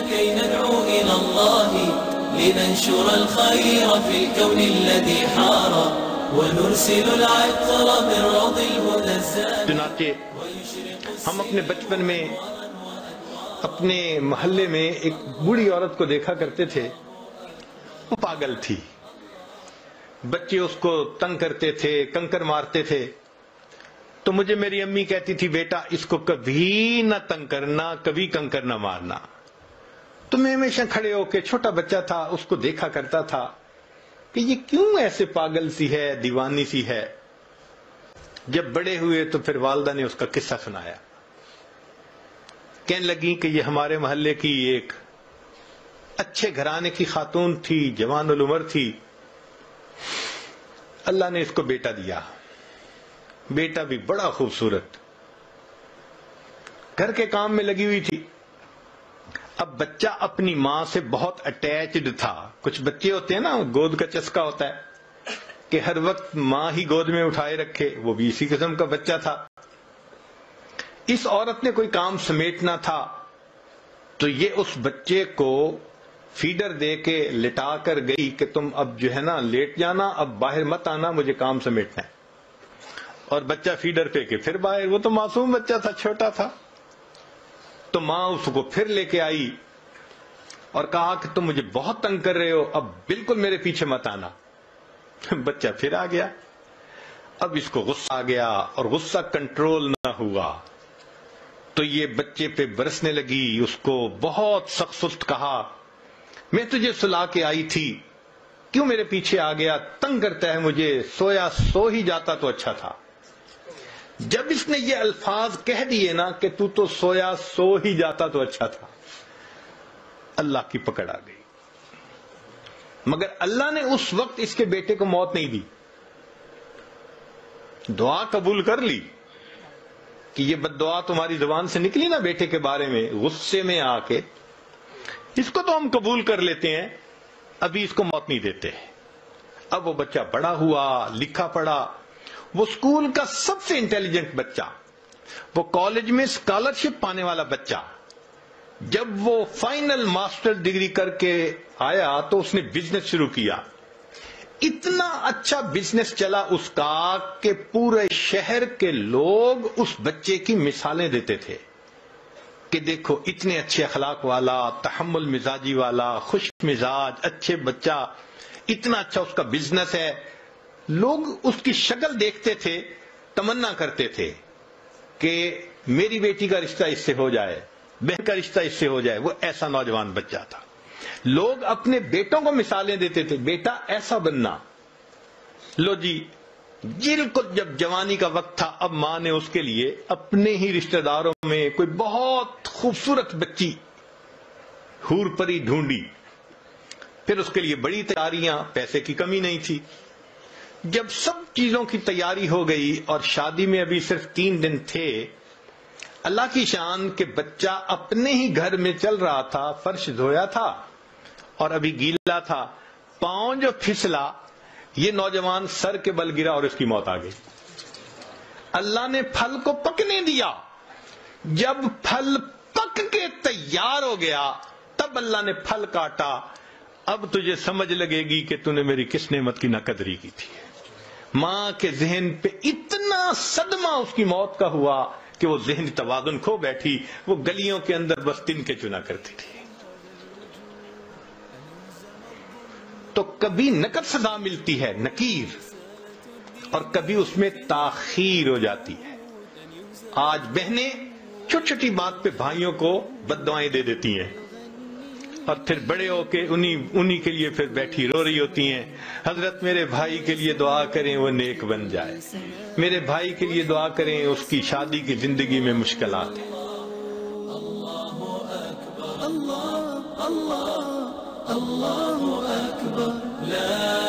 كي ندعو إلى الله لننشر الخير في الكون الذي حار ونرسل العطر من روض الهدى الزاهر. چنانچہ ہم اپنے بچپن میں اپنے محلے میں ایک بوڑھی عورت کو دیکھا کرتے تھے. وہ پاگل تھی. بچے اس کو تنگ کرتے تھے، کنکر مارتے تھے. تو مجھے میری امی کہتی تھی بیٹا اس کو کبھی نہ تنگ کرنا، کبھی کنکر نہ مارنا. تو میں ہمیشہ کھڑے ہو کے، چھوٹا بچہ تھا، اس کو دیکھا کرتا تھا کہ یہ کیوں ایسے پاگل سی ہے، دیوانی سی ہے. جب بڑے ہوئے تو پھر والدہ نے اس کا قصہ سنایا. کہنے لگی کہ یہ ہمارے محلے کی ایک اچھے گھرانے کی خاتون تھی، جوان العمر تھی. اللہ نے اس کو بیٹا دیا. بیٹا بھی بڑا خوبصورت، گھر کے کام میں لگی ہوئی تھی. اب بچہ اپنی ماں سے بہت اٹیچڈ تھا. کچھ بچے ہوتے ہیں نا، گود کا چسکا ہوتا ہے کہ ہر وقت ماں ہی گود میں اٹھائے رکھے. وہ بھی اسی قسم کا بچہ تھا. اس عورت نے کوئی کام سمیٹنا تھا تو یہ اس بچے کو فیڈر دے کے لٹا کر گئی کہ تم اب جو ہے نا لیٹ جانا، اب باہر مت آنا، مجھے کام سمیٹنا ہے. اور بچہ فیڈر پہ کے پھر باہر. وہ تو معصوم بچہ تھا، چھوٹا تھا. تو ماں اس کو پھر لے کے آئی اور کہا کہ تم مجھے بہت تنگ کر رہے ہو، اب بالکل میرے پیچھے مت آنا. بچہ پھر آ گیا. اب اس کو غصہ آ گیا اور غصہ کنٹرول نہ ہوا تو یہ بچے پہ برسنے لگی. اس کو بہت سخت سخت کہا میں تجھے سلا کے آئی تھی، کیوں میرے پیچھے آ گیا، تنگ کرتا ہے مجھے، سویا سو ہی جاتا تو اچھا تھا. جب اس نے یہ الفاظ کہہ دیے نا کہ تو سویا سو ہی جاتا تو اچھا تھا، اللہ کی پکڑ آ گئی. مگر اللہ نے اس وقت اس کے بیٹے کو موت نہیں دی. دعا قبول کر لی کہ یہ بد دعا تمہاری زبان سے نکلی نا بیٹے کے بارے میں، غصے میں آ کے، اس کو تو ہم قبول کر لیتے ہیں، ابھی اس کو موت نہیں دیتے. اب وہ بچہ بڑا ہوا، لکھا پڑھا، وہ اسکول کا سب سے انٹیلیجنٹ بچہ، وہ کالج میں اسکالرشپ پانے والا بچہ. جب وہ فائنل ماسٹر ڈگری کر کے آیا تو اس نے بزنس شروع کیا. اتنا اچھا بزنس چلا اس کا کہ پورے شہر کے لوگ اس بچے کی مثالیں دیتے تھے کہ دیکھو اتنے اچھے اخلاق والا، تحمل مزاجی والا، خوش مزاج، اچھے بچہ، اتنا اچھا اس کا بزنس ہے. لوگ اس کی شکل دیکھتے تھے، تمنا کرتے تھے کہ میری بیٹی کا رشتہ اس سے ہو جائے، بہن کا رشتہ اس سے ہو جائے. وہ ایسا نوجوان بچہ تھا. لوگ اپنے بیٹوں کو مثالیں دیتے تھے، بیٹا ایسا بننا. لو جی، بالکل جب جوانی کا وقت تھا، اب ماں نے اس کے لیے اپنے ہی رشتہ داروں میں کوئی بہت خوبصورت بچی حور پری ڈھونڈی. پھر اس کے لیے بڑی تیاریاں، پیسے کی کمی نہیں تھی. جب سب چیزوں کی تیاری ہو گئی اور شادی میں ابھی صرف 3 دن تھے، اللہ کی شان کہ بچہ اپنے ہی گھر میں چل رہا تھا، فرش دھویا تھا اور ابھی گیلا تھا، پاؤں جو پھسلا، یہ نوجوان سر کے بل گرا اور اس کی موت آ گئی. اللہ نے پھل کو پکنے دیا. جب پھل پک کے تیار ہو گیا تب اللہ نے پھل کاٹا. اب تجھے سمجھ لگے گی کہ تو نے میری کس نعمت کی ناقدری کی تھی. ماں کے ذہن پہ اتنا صدمہ اس کی موت کا ہوا کہ وہ ذہنی توازن کھو بیٹھی. وہ گلیوں کے اندر بس تن کے چنا کرتی تھی. تو کبھی نقد سزا ملتی ہے، نکیر، اور کبھی اس میں تاخیر ہو جاتی ہے. آج بہنیں چھوٹی چھوٹی بات پہ بھائیوں کو بد دعائیں دے دیتی ہیں اور پھر بڑے ہو کے انہی کے لیے پھر بیٹھی رو رہی ہوتی ہیں، حضرت میرے بھائی کے لیے دعا کریں وہ نیک بن جائے، میرے بھائی کے لیے دعا کریں اس کی شادی کی زندگی میں مشکلات ہیں. اللہ اکبر، لا